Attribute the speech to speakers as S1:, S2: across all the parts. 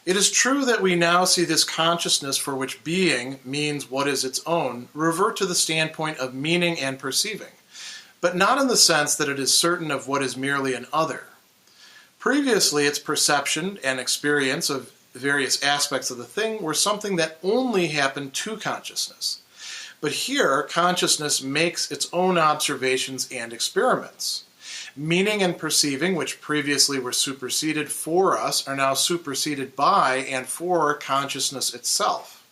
S1: It is true that we now see this consciousness for which being means what is its own revert to the standpoint of meaning and perceiving, but not in the sense that it is certain of what is merely an other. Previously, its perception and experience of various aspects of the thing were something that only happened to consciousness. But here, consciousness makes its own observations and experiments. Meaning and perceiving, which previously were superseded for us, are now superseded by and for consciousness itself.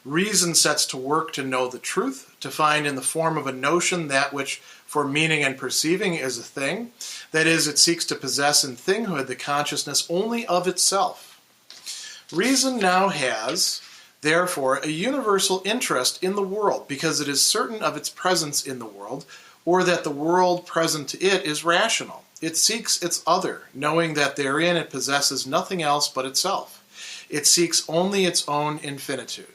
S1: Reason sets to work to know the truth, to find in the form of a notion that which for meaning and perceiving is a thing. That is, it seeks to possess in thinghood the consciousness only of itself. Reason now has, therefore, a universal interest in the world, because it is certain of its presence in the world, or that the world present to it is rational. It seeks its other, knowing that therein it possesses nothing else but itself. It seeks only its own infinitude.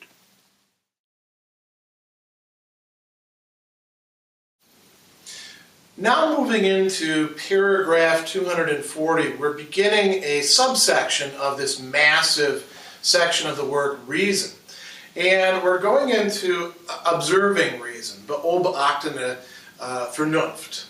S1: Now moving into paragraph 240, we're beginning a subsection of this massive section of the word reason. And we're going into observing reason, beobachtende Vernunft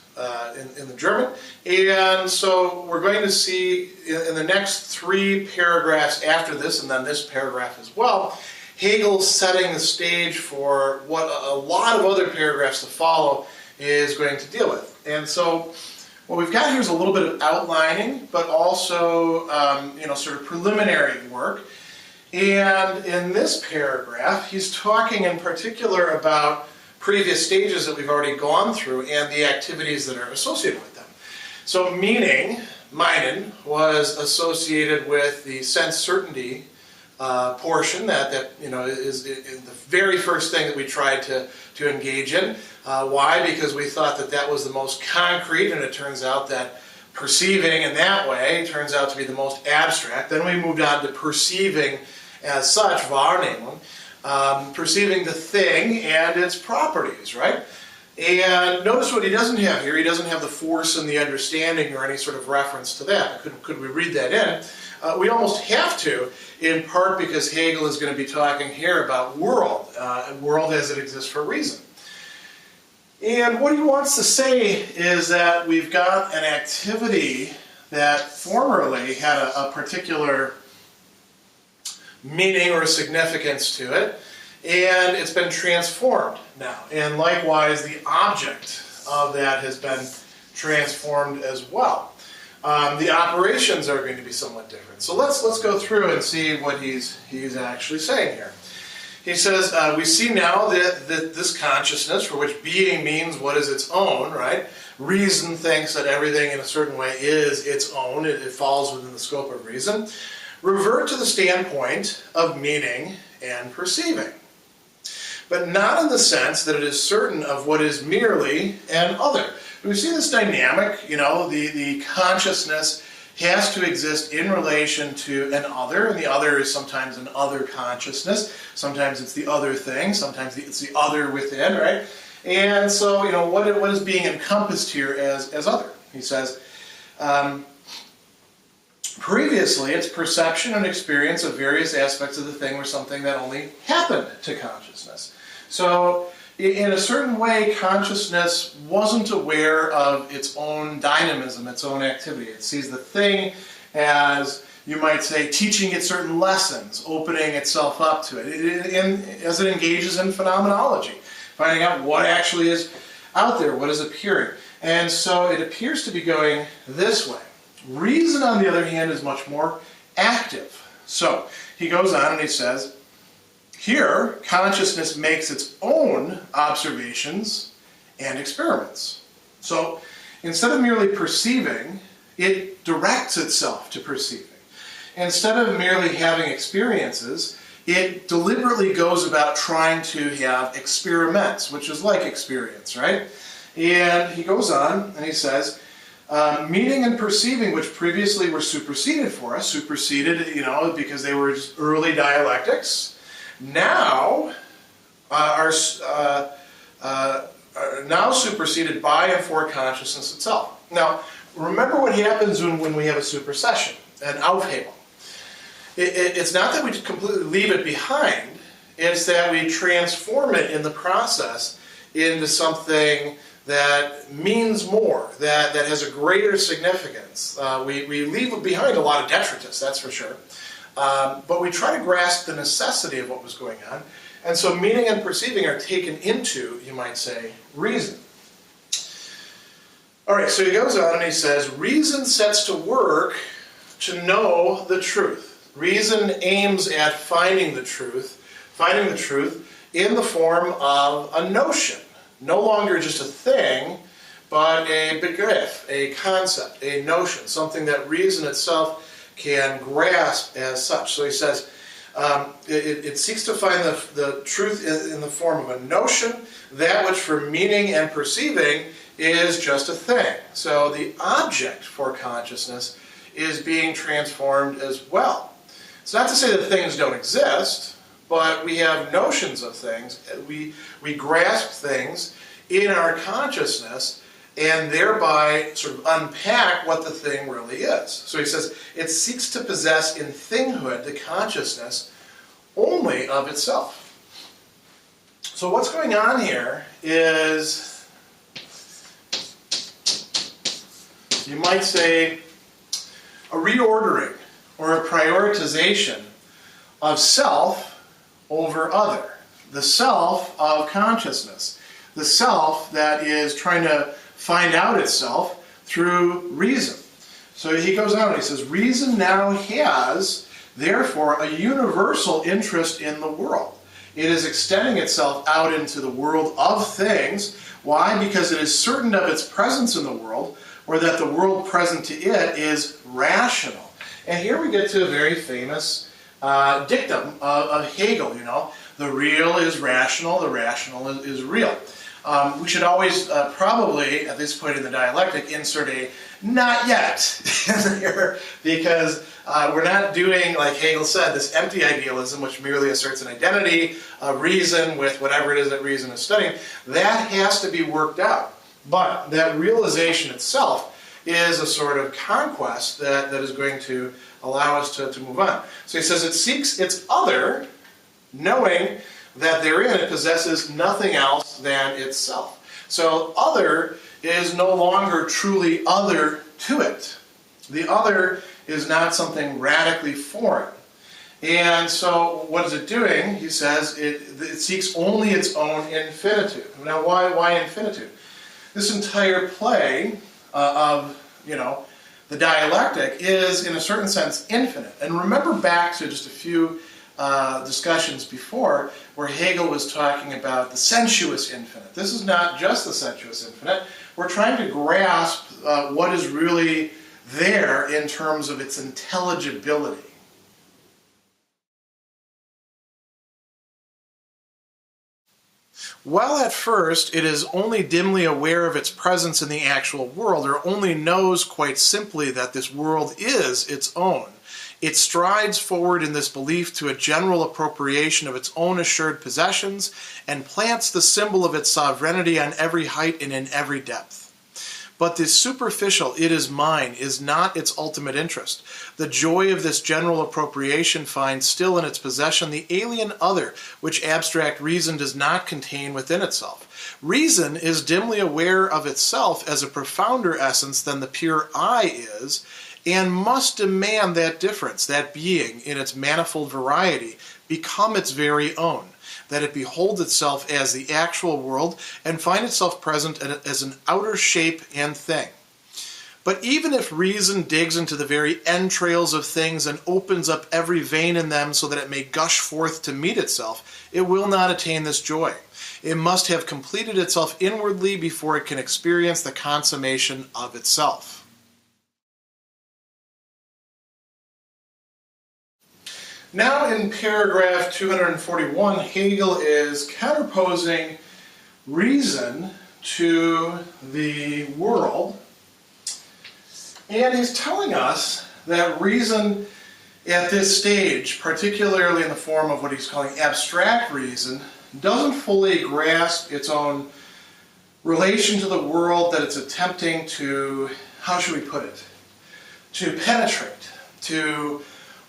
S1: in the German. And so we're going to see in the next 3 paragraphs after this, and then this paragraph as well, Hegel setting the stage for what a lot of other paragraphs to follow is going to deal with. And so what we've got here is a little bit of outlining, but also sort of preliminary work. And in this paragraph, he's talking in particular about previous stages that we've already gone through and the activities that are associated with them. So meaning, meinen, was associated with the sense certainty portion that is the very first thing that we tried to engage in. Why? Because we thought that that was the most concrete, and it turns out that perceiving in that way turns out to be the most abstract. Then we moved on to perceiving as such, Wahrnehmung, perceiving the thing and its properties, right? And notice what he doesn't have here. He doesn't have the force and the understanding or any sort of reference to that. Could we read that in? We almost have to, in part because Hegel is going to be talking here about world as it exists for a reason. And what he wants to say is that we've got an activity that formerly had a particular meaning or significance to it, and it's been transformed now. And likewise, the object of that has been transformed as well. The operations are going to be somewhat different. So let's go through and see what he's actually saying here. He says, we see now that this consciousness, for which being means what is its own, right? Reason thinks that everything in a certain way is its own. It falls within the scope of reason. Revert to the standpoint of meaning and perceiving, but not in the sense that it is certain of what is merely an other. We see this dynamic, the consciousness has to exist in relation to an other, and the other is sometimes an other consciousness, sometimes it's the other thing, sometimes it's the other within, right? And so, what is being encompassed here as other? He says, previously, its perception and experience of various aspects of the thing were something that only happened to consciousness. So, in a certain way, consciousness wasn't aware of its own dynamism, its own activity. It sees the thing as, you might say, teaching it certain lessons, opening itself up to it, as it engages in phenomenology, finding out what actually is out there, what is appearing. And so it appears to be going this way. Reason, on the other hand, is much more active. So he goes on and he says, here, consciousness makes its own observations and experiments. So instead of merely perceiving, it directs itself to perceiving. Instead of merely having experiences, it deliberately goes about trying to have experiments, which is like experience, right? And he goes on and he says, meaning and perceiving, which previously were superseded for us, because they were just early dialectics, now are now superseded by and for consciousness itself. Now, remember what happens when we have a supersession, an Aufhebung. it's not that we completely leave it behind, it's that we transform it in the process into something that means more, that has a greater significance. We leave behind a lot of detritus, that's for sure. But we try to grasp the necessity of what was going on. And so meaning and perceiving are taken into, you might say, reason. All right, so he goes on and he says, reason sets to work to know the truth. Reason aims at finding the truth in the form of a notion. No longer just a thing, but a begriff, a concept, a notion, something that reason itself can grasp as such. So he says, it seeks to find the truth in the form of a notion, that which for meaning and perceiving is just a thing. So the object for consciousness is being transformed as well. It's not to say that things don't exist, but we have notions of things. We grasp things in our consciousness and thereby sort of unpack what the thing really is. So he says, it seeks to possess in thinghood the consciousness only of itself. So what's going on here is, you might say, a reordering or a prioritization of self over other. The self of consciousness. The self that is trying to find out itself through reason. So he goes on and he says, reason now has, therefore, a universal interest in the world. It is extending itself out into the world of things. Why? Because it is certain of its presence in the world, or that the world present to it is rational. And here we get to a very famous dictum of Hegel, you know. The real is rational, the rational is real. We should always probably, at this point in the dialectic, insert a not yet in there, because we're not doing, like Hegel said, this empty idealism which merely asserts an identity of reason with whatever it is that reason is studying. That has to be worked out. But that realization itself is a sort of conquest that is going to allow us to move on. So he says it seeks its other, knowing that therein it possesses nothing else than itself. So other is no longer truly other to it. The other is not something radically foreign. And so what is it doing? He says it seeks only its own infinitude. Now why infinitude? This entire play of, the dialectic is, in a certain sense, infinite. And remember back to just a few discussions before where Hegel was talking about the sensuous infinite. This is not just the sensuous infinite. We're trying to grasp what is really there in terms of its intelligibility. While at first it is only dimly aware of its presence in the actual world, or only knows quite simply that this world is its own, it strides forward in this belief to a general appropriation of its own assured possessions, and plants the symbol of its sovereignty on every height and in every depth. But this superficial "it is mine" is not its ultimate interest. The joy of this general appropriation finds still in its possession the alien other, which abstract reason does not contain within itself. Reason is dimly aware of itself as a profounder essence than the pure I is, and must demand that difference, that being, in its manifold variety, become its very own, that it behold itself as the actual world and find itself present as an outer shape and thing. But even if reason digs into the very entrails of things and opens up every vein in them so that it may gush forth to meet itself, it will not attain this joy. It must have completed itself inwardly before it can experience the consummation of itself. Now in paragraph 241, Hegel is counterposing reason to the world, and he's telling us that reason at this stage, particularly in the form of what he's calling abstract reason, doesn't fully grasp its own relation to the world that it's attempting to, how should we put it, to penetrate, to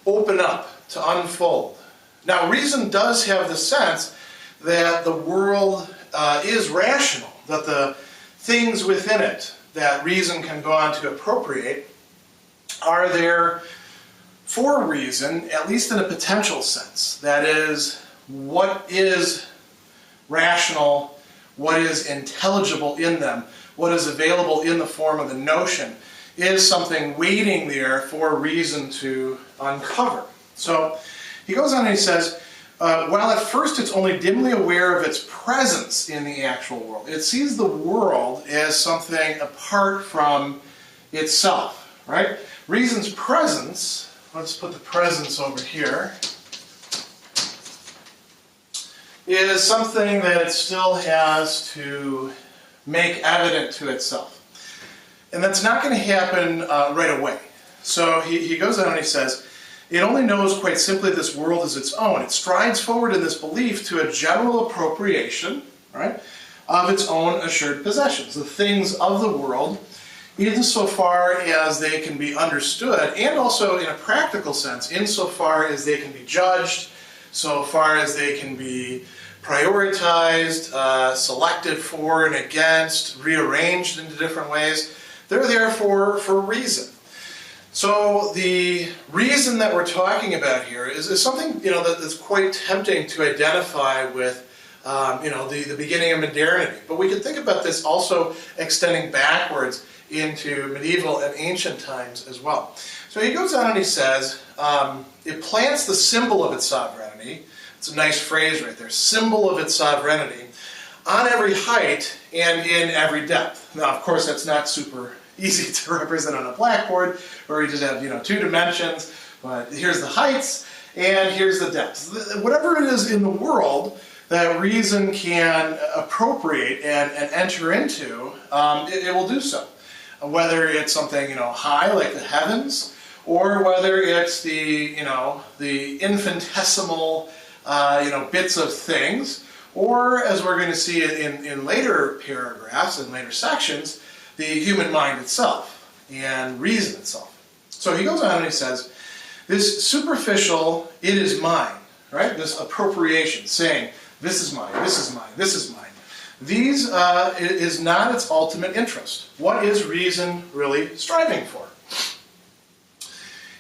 S1: open up, to unfold. Now, reason does have the sense that the world is rational, that the things within it that reason can go on to appropriate are there for reason, at least in a potential sense. That is, what is rational, what is intelligible in them, what is available in the form of the notion, is something waiting there for reason to uncover. So he goes on and he says, while at first it's only dimly aware of its presence in the actual world, it sees the world as something apart from itself, right? Reason's presence, let's put the presence over here, is something that it still has to make evident to itself. And that's not going to happen right away. So he goes on and he says, it only knows quite simply this world is its own. It strides forward in this belief to a general appropriation, right, of its own assured possessions, the things of the world, insofar as they can be understood, and also in a practical sense, insofar as they can be judged, so far as they can be prioritized, selected for and against, rearranged into different ways. They're there for reason. So the reason that we're talking about here is something that's quite tempting to identify with the beginning of modernity. But we can think about this also extending backwards into medieval and ancient times as well. So he goes on and he says, it plants the symbol of its sovereignty. It's a nice phrase right there, symbol of its sovereignty, on every height and in every depth. Now, of course, that's not super easy to represent on a blackboard, where you just have, 2 dimensions, but here's the heights and here's the depths. Whatever it is in the world that reason can appropriate and enter into, it will do so. Whether it's something, high like the heavens, or whether it's the infinitesimal, bits of things, or as we're going to see in later paragraphs and later sections, the human mind itself and reason itself. So he goes on and he says, this superficial, it is mine, right? This appropriation, saying, this is mine, this is mine, this is mine. These is not its ultimate interest. What is reason really striving for?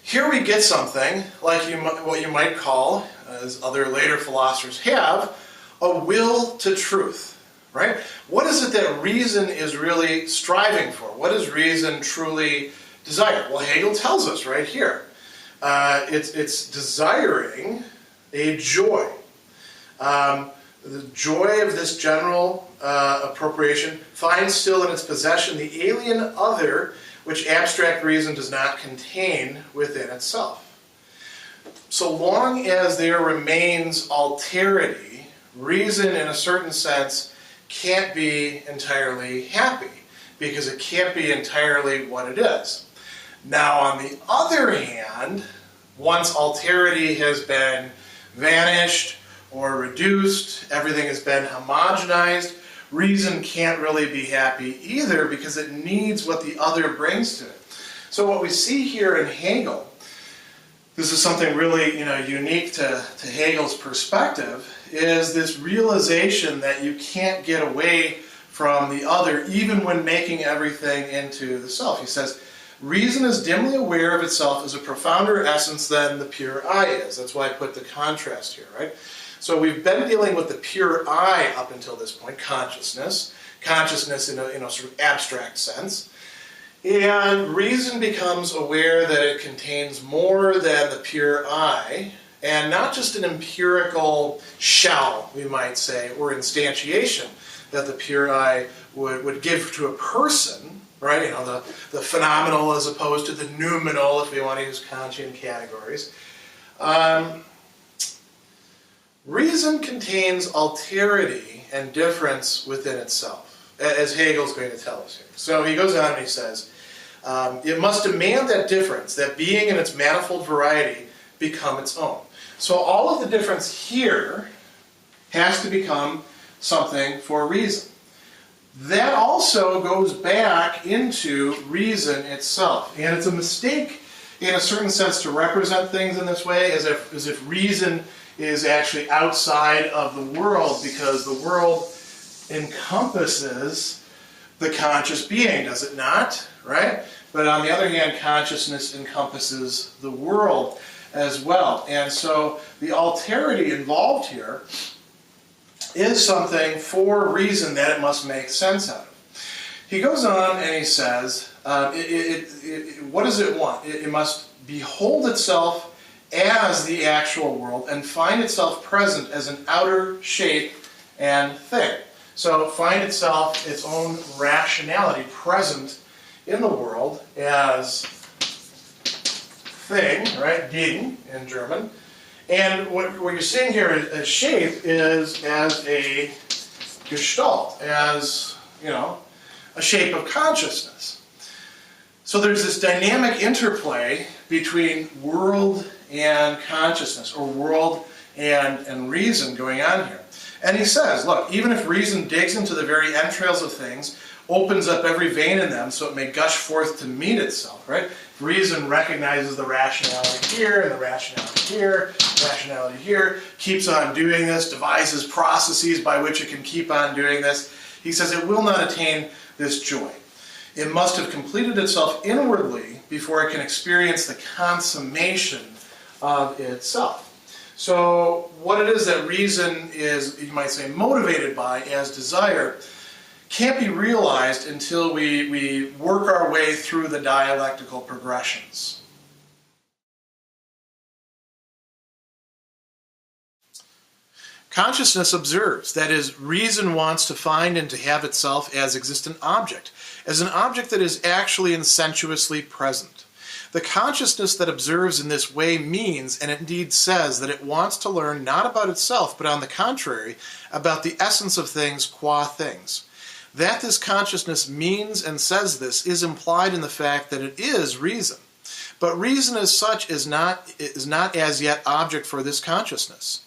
S1: Here we get something like what you might call, as other later philosophers have, a will to truth. Right? What is it that reason is really striving for? What does reason truly desire? Well, Hegel tells us right here. It's desiring a joy. The joy of this general appropriation finds still in its possession the alien other which abstract reason does not contain within itself. So long as there remains alterity, reason in a certain sense can't be entirely happy, because it can't be entirely what it is. Now, on the other hand, once alterity has been vanished or reduced, everything has been homogenized, reason can't really be happy either, because it needs what the other brings to it. So what we see here in Hegel, this is something really unique to Hegel's perspective, is this realization that you can't get away from the other even when making everything into the self. He says, reason is dimly aware of itself as a profounder essence than the pure I is. That's why I put the contrast here, right? So we've been dealing with the pure I up until this point, consciousness in a sort of abstract sense. And reason becomes aware that it contains more than the pure I, and not just an empirical shell, we might say, or instantiation that the pure I would give to a person, right? The phenomenal as opposed to the noumenal, if we want to use Kantian categories. Reason contains alterity and difference within itself, as Hegel's going to tell us here. So he goes on and he says, it must demand that difference, that being in its manifold variety, become its own. So all of the difference here has to become something for reason. That also goes back into reason itself. And it's a mistake in a certain sense, to represent things in this way, as if reason is actually outside of the world, because the world encompasses the conscious being, does it not? Right? But on the other hand, consciousness encompasses the world as well. And so the alterity involved here is something for reason that it must make sense out of. He goes on and he says, what does it want? It must behold itself as the actual world and find itself present as an outer shape and thing. So find itself, its own rationality, present in the world as thing, right? Ding in German. And what you're seeing here as shape is as a Gestalt, as, a shape of consciousness. So there's this dynamic interplay between world and consciousness, or world and reason going on here. And he says, look, even if reason digs into the very entrails of things, opens up every vein in them so it may gush forth to meet itself, right? Reason recognizes the rationality here and the rationality here, rationality here, keeps on doing this, devises processes by which it can keep on doing this. He says it will not attain this joy. It must have completed itself inwardly before it can experience the consummation of itself. So what it is that reason is, you might say, motivated by as desire, can't be realized until we work our way through the dialectical progressions. Consciousness observes, that is, reason wants to find and to have itself as existent object, as an object that is actually and sensuously present. The consciousness that observes in this way means, and indeed says, that it wants to learn not about itself, but on the contrary, about the essence of things qua things. That this consciousness means and says this is implied in the fact that it is reason. But reason as such is not as yet object for this consciousness.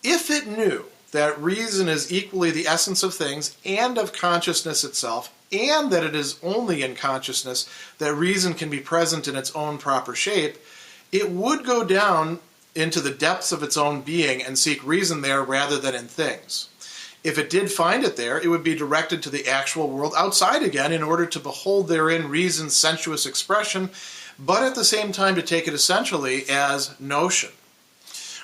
S1: If it knew that reason is equally the essence of things and of consciousness itself, and that it is only in consciousness that reason can be present in its own proper shape, it would go down into the depths of its own being and seek reason there rather than in things. If it did find it there, it would be directed to the actual world outside again in order to behold therein reason's sensuous expression, but at the same time to take it essentially as notion.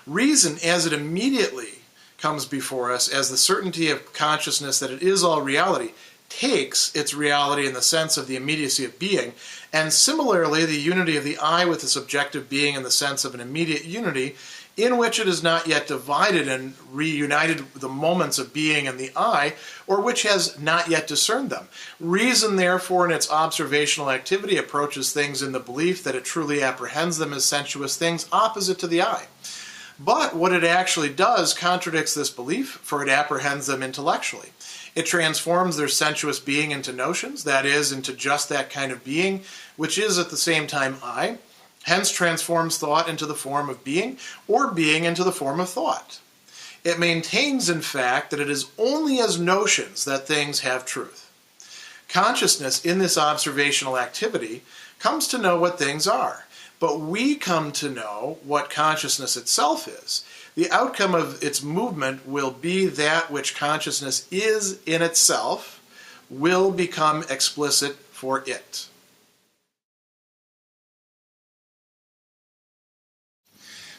S1: Reason, as it immediately comes before us as the certainty of consciousness that it is all reality, takes its reality in the sense of the immediacy of being, and similarly the unity of the I with its objective being in the sense of an immediate unity in which it is not yet divided and reunited the moments of being and the I, or which has not yet discerned them. Reason, therefore, in its observational activity approaches things in the belief that it truly apprehends them as sensuous things opposite to the I. But what it actually does contradicts this belief, for it apprehends them intellectually. It transforms their sensuous being into notions, that is, into just that kind of being, which is at the same time I, hence transforms thought into the form of being, or being into the form of thought. It maintains, in fact, that it is only as notions that things have truth. Consciousness, in this observational activity, comes to know what things are, but we come to know what consciousness itself is. The outcome of its movement will be that which consciousness is in itself, will become explicit for it.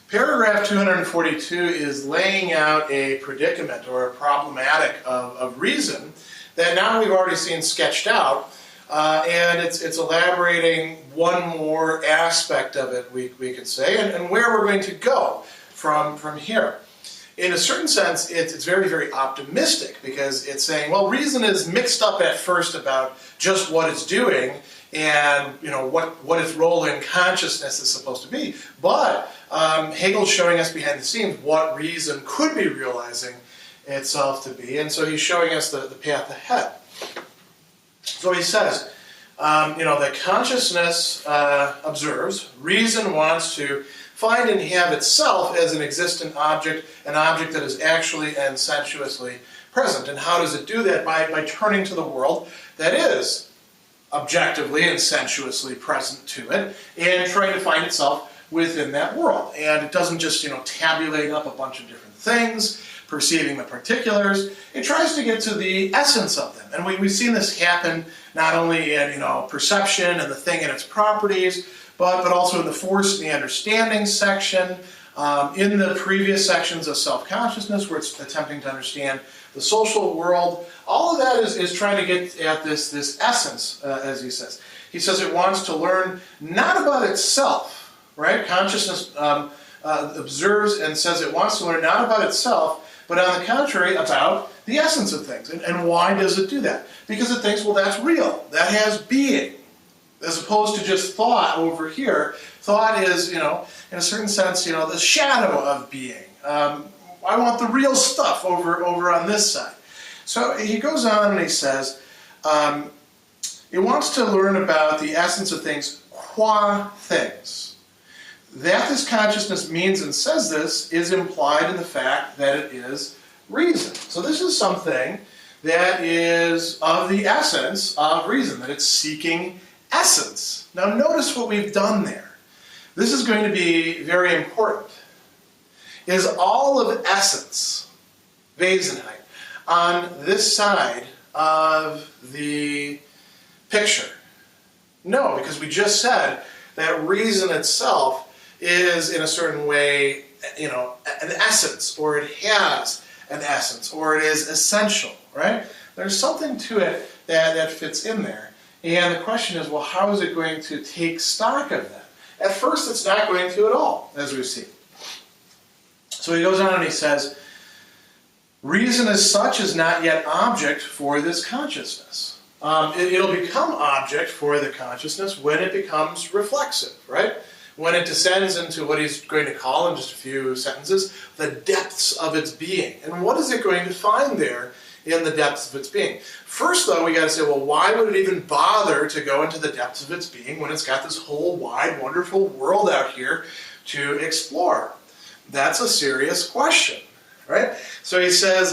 S1: Paragraph 242 is laying out a predicament or a problematic of reason that now we've already seen sketched out, and it's elaborating one more aspect of it, we could say, and where we're going to go from here. In a certain sense, it's very, very optimistic, because it's saying, well, reason is mixed up at first about just what it's doing and what its role in consciousness is supposed to be. But Hegel's showing us behind the scenes what reason could be realizing itself to be, and so he's showing us the path ahead. So he says, that consciousness observes, reason wants to find and have itself as an existent object, an object that is actually and sensuously present. And how does it do that? By turning to the world that is objectively and sensuously present to it, and trying to find itself within that world. And it doesn't just, tabulate up a bunch of different things, perceiving the particulars. It tries to get to the essence of them. And we've seen this happen not only in, perception and the thing and its properties, but also in the force and the understanding section, in the previous sections of self-consciousness, where it's attempting to understand the social world. All of that is trying to get at this essence, as he says. He says it wants to learn not about itself, right? Consciousness observes and says it wants to learn not about itself, but on the contrary, about the essence of things. And why does it do that? Because it thinks, well, that's real. That has being. As opposed to just thought over here. Thought is, in a certain sense, the shadow of being. I want the real stuff over on this side. So he goes on and he says, it wants to learn about the essence of things qua things. That this consciousness means and says this is implied in the fact that it is reason. So this is something that is of the essence of reason, that it's seeking essence. Now notice what we've done there. This is going to be very important. Is all of essence, Wesenheit, on this side of the picture? No, because we just said that reason itself is in a certain way, an essence, or it has an essence, or it is essential, right? There's something to it that fits in there. And the question is, well, how is it going to take stock of that? At first, it's not going to at all, as we see. So he goes on and he says, reason as such is not yet object for this consciousness. It'll become object for the consciousness when it becomes reflexive, right? When it descends into what he's going to call in just a few sentences, the depths of its being. And what is it going to find there in the depths of its being? First, though, we got to say, well, why would it even bother to go into the depths of its being when it's got this whole wide, wonderful world out here to explore? That's a serious question, right? So he says,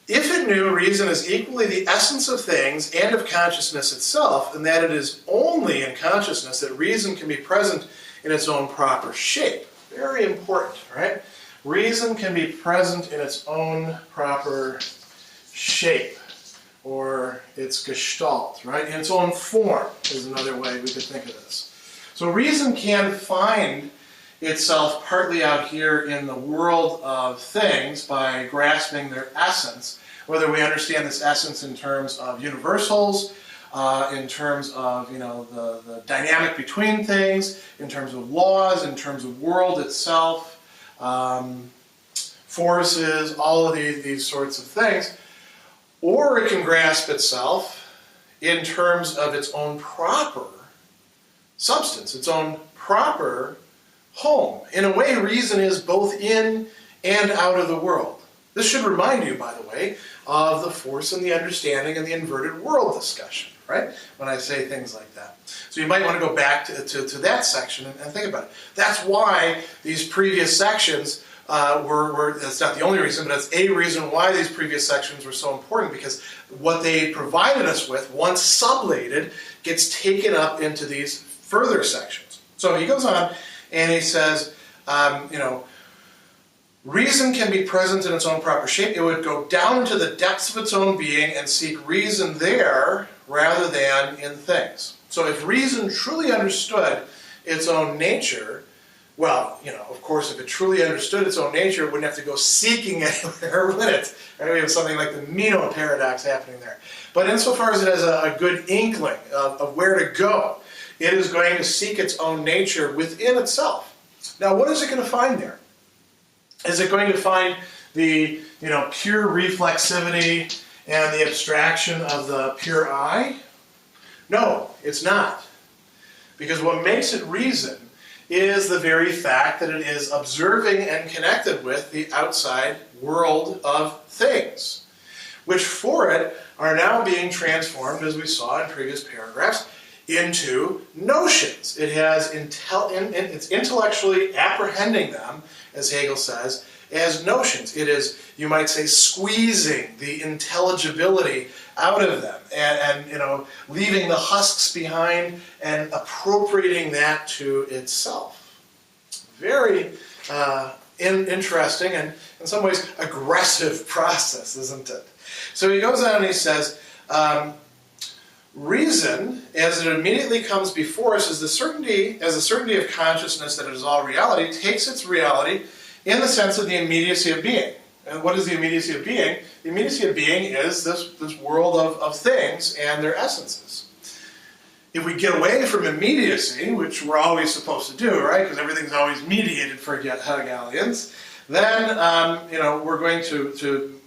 S1: if it knew reason is equally the essence of things and of consciousness itself, and that it is only in consciousness that reason can be present in its own proper shape. Very important, right? Reason can be present in its own proper shape, or its gestalt, right? In its own form is another way we could think of this. So reason can find itself partly out here in the world of things by grasping their essence, whether we understand this essence in terms of universals, in terms of the dynamic between things, in terms of laws, in terms of world itself, forces, all of these sorts of things. Or it can grasp itself in terms of its own proper substance, its own proper home. In a way, reason is both in and out of the world. This should remind you, by the way, of the force and the understanding and the inverted world discussion, right? When I say things like that. So you might want to go back to that section and think about it. That's why these previous sections that's not the only reason, but it's a reason why these previous sections were so important, because what they provided us with, once sublated, gets taken up into these further sections. So he goes on and he says, reason can be present in its own proper shape. It would go down into the depths of its own being and seek reason there rather than in things. So if reason truly understood its own nature, well, of course, if it truly understood its own nature, it wouldn't have to go seeking anywhere, would it? Right? We have something like the Meno paradox happening there. But insofar as it has a good inkling of where to go, it is going to seek its own nature within itself. Now, what is it going to find there? Is it going to find the pure reflexivity and the abstraction of the pure I? No, it's not. Because what makes it reason is the very fact that it is observing and connected with the outside world of things, which for it are now being transformed, as we saw in previous paragraphs, into notions. It has it's intellectually apprehending them, as Hegel says, as notions. It is, you might say, squeezing the intelligibility out of them and leaving the husks behind and appropriating that to itself. Very interesting and in some ways aggressive process, isn't it? So he goes on and he says, reason, as it immediately comes before us, as the certainty of consciousness that it is all reality, takes its reality in the sense of the immediacy of being. And what is the immediacy of being? The immediacy of being is this world of things and their essences. If we get away from immediacy, which we're always supposed to do, right, because everything's always mediated for Hegelians, then we're going to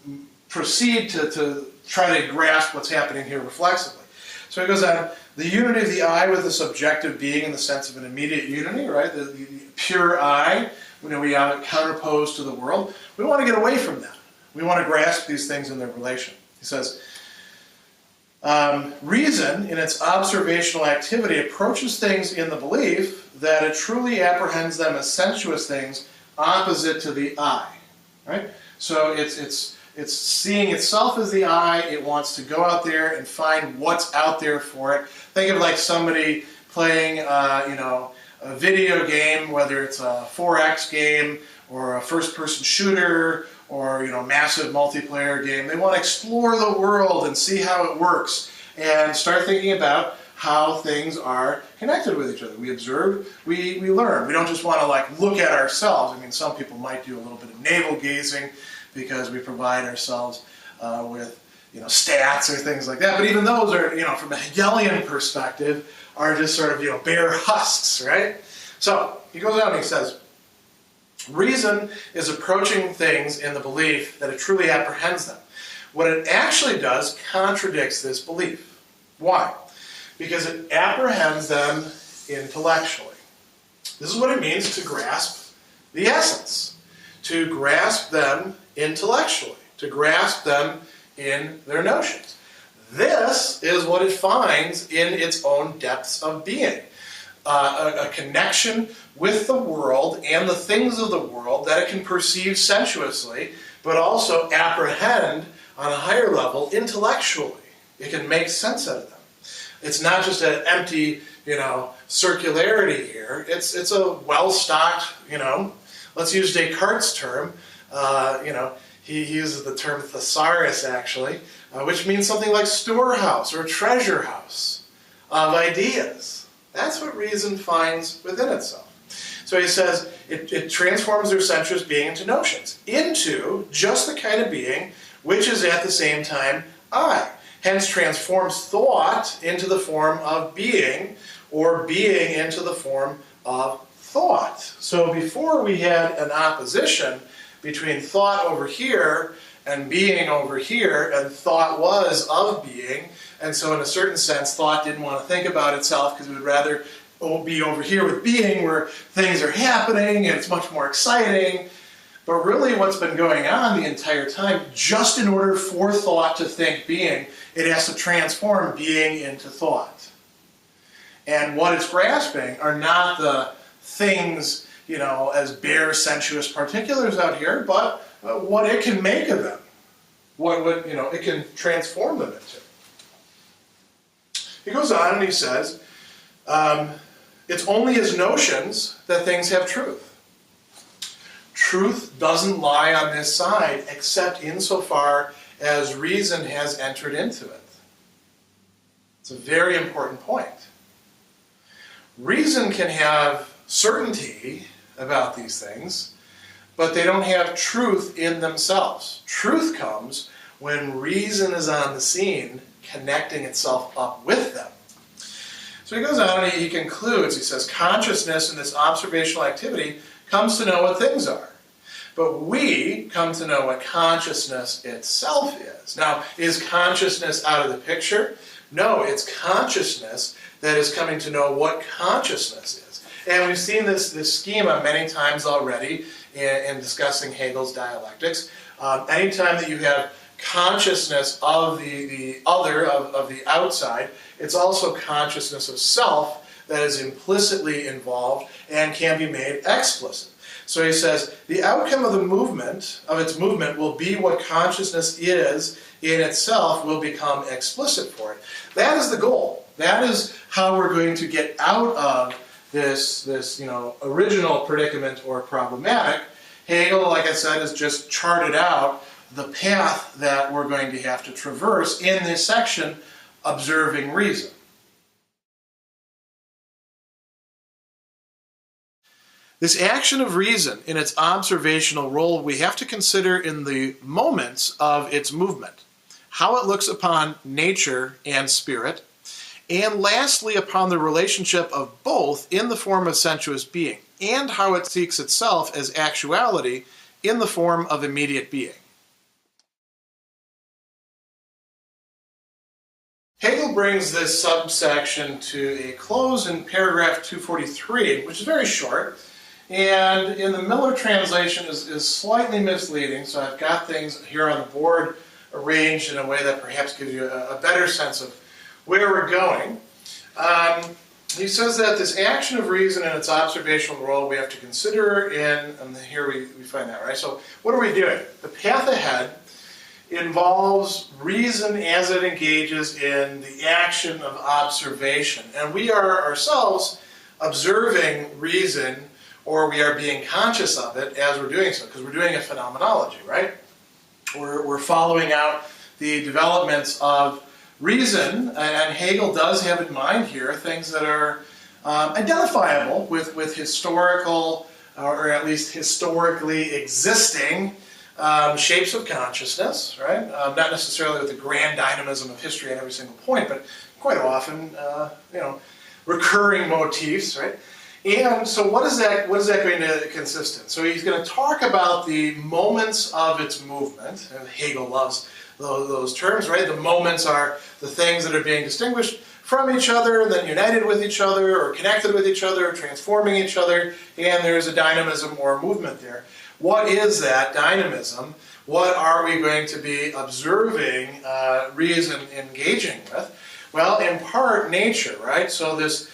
S1: proceed to try to grasp what's happening here reflexively. So he goes on, the unity of the I with the subjective being in the sense of an immediate unity, right, the pure I, we counterpose to the world. We want to get away from that. We want to grasp these things in their relation. He says, reason, in its observational activity, approaches things in the belief that it truly apprehends them as sensuous things opposite to the I. Right? So it's seeing itself as the I. It wants to go out there and find what's out there for it. Think of like somebody playing, a video game, whether it's a 4X game or a first-person shooter or massive multiplayer game. They want to explore the world and see how it works and start thinking about how things are connected with each other. We observe, we learn. We don't just want to look at ourselves. I mean, some people might do a little bit of navel gazing because we provide ourselves with stats or things like that. But even those are, from a Hegelian perspective, are just sort of bare husks, right? So he goes on and he says, reason is approaching things in the belief that it truly apprehends them. What it actually does contradicts this belief. Why? Because it apprehends them intellectually. This is what it means to grasp the essence, to grasp them intellectually, to grasp them in their notions. This is what it finds in its own depths of being. A connection with the world and the things of the world that it can perceive sensuously, but also apprehend on a higher level intellectually. It can make sense out of them. It's not just an empty, circularity here. It's a well-stocked, let's use Descartes' term. He uses the term thesaurus, actually, which means something like storehouse or treasure house of ideas. That's what reason finds within itself. So he says it transforms their sensuous being into notions, into just the kind of being which is at the same time I. Hence transforms thought into the form of being, or being into the form of thought. So before we had an opposition between thought over here and being over here, and thought was of being, and so in a certain sense thought didn't want to think about itself because it would rather be over here with being where things are happening and it's much more exciting. But really what's been going on the entire time, just in order for thought to think being, it has to transform being into thought. And what it's grasping are not the things, as bare sensuous particulars out here, but what it can make of them. What it can transform them into. He goes on and he says, it's only as notions that things have truth. Truth doesn't lie on this side except insofar as reason has entered into it. It's a very important point. Reason can have certainty about these things, but they don't have truth in themselves. Truth comes when reason is on the scene, connecting itself up with them. So he goes on and he concludes, he says, consciousness in this observational activity comes to know what things are. But we come to know what consciousness itself is. Now, is consciousness out of the picture? No, it's consciousness that is coming to know what consciousness is. And we've seen this schema many times already in discussing Hegel's dialectics. Anytime that you have consciousness of the other, of the outside. It's also consciousness of self that is implicitly involved and can be made explicit. So he says, the outcome of its movement will be what consciousness is in itself will become explicit for it. That is the goal. That is how we're going to get out of this original predicament or problematic. Hegel, like I said, has just charted out the path that we're going to have to traverse in this section, observing reason. This action of reason in its observational role we have to consider in the moments of its movement, how it looks upon nature and spirit, and lastly upon the relationship of both in the form of sensuous being, and how it seeks itself as actuality in the form of immediate being. Hegel brings this subsection to a close in paragraph 243, which is very short, and in the Miller translation is slightly misleading, so I've got things here on the board arranged in a way that perhaps gives you a better sense of where we're going. He says that this action of reason and its observational role we have to consider and here we find that, right? So what are we doing? The path ahead involves reason as it engages in the action of observation. And we are ourselves observing reason, or we are being conscious of it as we're doing so, because we're doing a phenomenology, right? We're following out the developments of reason, and Hegel does have in mind here things that are identifiable with historical, or at least historically existing shapes of consciousness, right? Not necessarily with the grand dynamism of history at every single point, but quite often, recurring motifs, right? And so what is that going to consist in? So he's going to talk about the moments of its movement, and Hegel loves those terms, right? The moments are the things that are being distinguished from each other, and then united with each other, or connected with each other, or transforming each other, and there's a dynamism or movement there. What is that dynamism? What are we going to be observing reason engaging with? Well, in part, nature, right? So this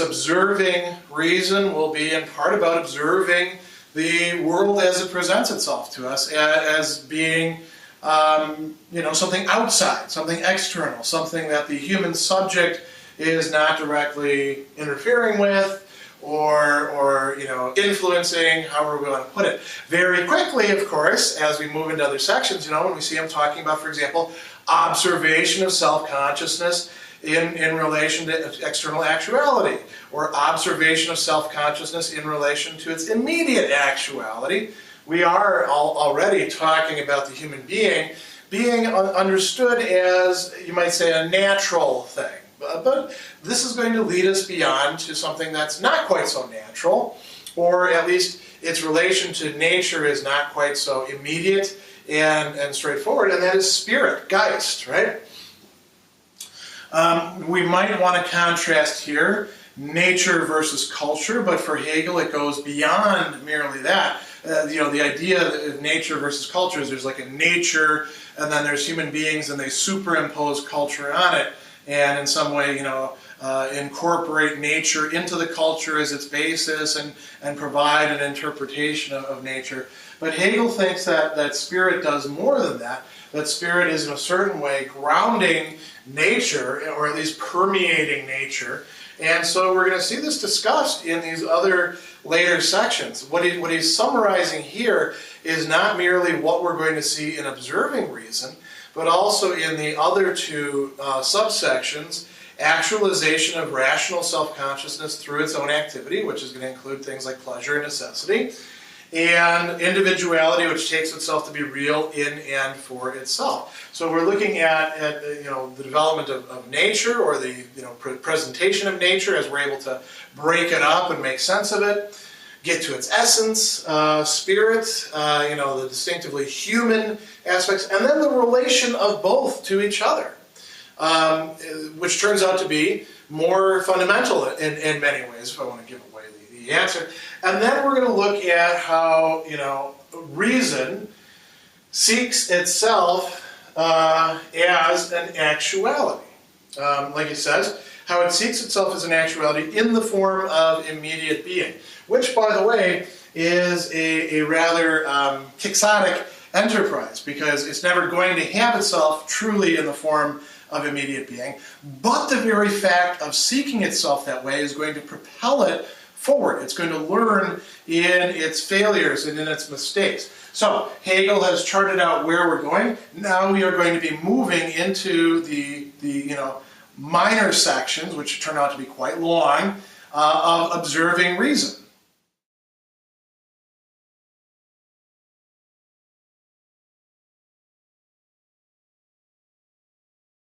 S1: observing reason will be in part about observing the world as it presents itself to us as being something outside, something external, something that the human subject is not directly interfering with or influencing, however we want to put it. Very quickly, of course, as we move into other sections, when we see him talking about, for example, observation of self-consciousness in relation to external actuality, or observation of self-consciousness in relation to its immediate actuality. We are already talking about the human being understood as, you might say, a natural thing. But this is going to lead us beyond to something that's not quite so natural, or at least its relation to nature is not quite so immediate and straightforward, and that is spirit, Geist, right? We might want to contrast here nature versus culture, but for Hegel it goes beyond merely that. The idea of nature versus culture is there's like a nature, and then there's human beings, and they superimpose culture on it, and in some way, incorporate nature into the culture as its basis and provide an interpretation of nature. But Hegel thinks that spirit does more than that. That spirit is in a certain way grounding nature, or at least permeating nature. And so we're going to see this discussed in these other later sections. What he's summarizing here is not merely what we're going to see in observing reason, but also in the other two subsections, actualization of rational self-consciousness through its own activity, which is going to include things like pleasure and necessity, and individuality, which takes itself to be real in and for itself. So we're looking at the development of nature, or the presentation of nature as we're able to break it up and make sense of it, get to its essence, spirit, the distinctively human aspects, and then the relation of both to each other, which turns out to be more fundamental in many ways, if I want to give away the answer. And then we're going to look at how, reason seeks itself as an actuality. Like he says, how it seeks itself as an actuality in the form of immediate being, which, by the way, is a rather quixotic enterprise, because it's never going to have itself truly in the form of immediate being, but the very fact of seeking itself that way is going to propel it forward. It's going to learn in its failures and in its mistakes. So Hegel has charted out where we're going. Now we are going to be moving into the minor sections, which turn out to be quite long, of observing reason.